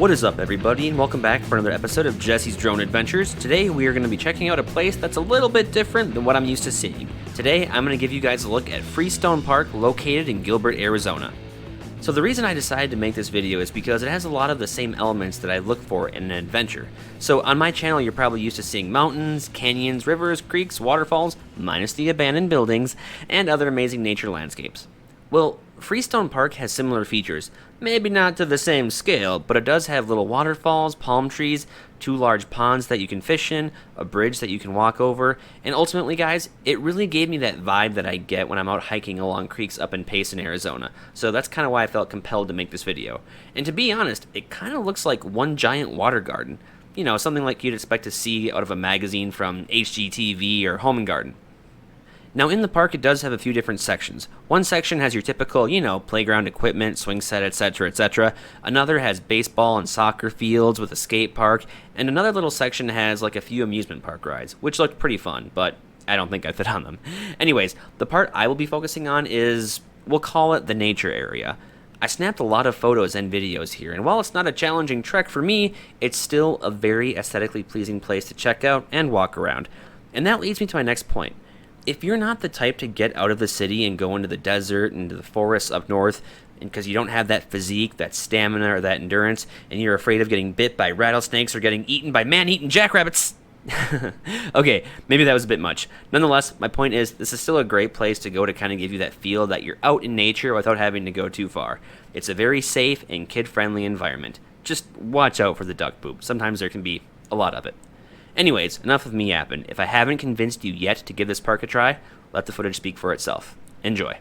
What is up, everybody, and welcome back for another episode of Jesse's Drone Adventures. Today we are going to be checking out a place that's a little bit different than what I'm used to seeing. Today I'm going to give you guys a look at Freestone Park, located in Gilbert, Arizona. So the reason I decided to make this video is because it has a lot of the same elements that I look for in an adventure. So on my channel you're probably used to seeing mountains, canyons, rivers, creeks, waterfalls, minus the abandoned buildings, and other amazing nature landscapes. Well, Freestone Park has similar features, maybe not to the same scale, but it does have little waterfalls, palm trees, 2 large ponds that you can fish in, a bridge that you can walk over, and ultimately, guys, it really gave me that vibe that I get when I'm out hiking along creeks up in Payson, Arizona. So that's kind of why I felt compelled to make this video. And to be honest, it kind of looks like one giant water garden. You know, something like you'd expect to see out of a magazine from HGTV or Home & Garden. Now in the park it does have a few different sections. One section has your typical, playground equipment, swing set, etc, etc. Another has baseball and soccer fields with a skate park, and another little section has like a few amusement park rides, which looked pretty fun, but I don't think I fit on them. Anyways, the part I will be focusing on is, we'll call it the nature area. I snapped a lot of photos and videos here, and while it's not a challenging trek for me, it's still a very aesthetically pleasing place to check out and walk around. And that leads me to my next point. If you're not the type to get out of the city and go into the desert, into the forests up north, and because you don't have that physique, that stamina, or that endurance, and you're afraid of getting bit by rattlesnakes or getting eaten by man-eating jackrabbits, okay, maybe that was a bit much. Nonetheless, my point is, this is still a great place to go to kind of give you that feel that you're out in nature without having to go too far. It's a very safe and kid-friendly environment. Just watch out for the duck poop. Sometimes there can be a lot of it. Anyways, enough of me yapping. If I haven't convinced you yet to give this park a try, let the footage speak for itself. Enjoy.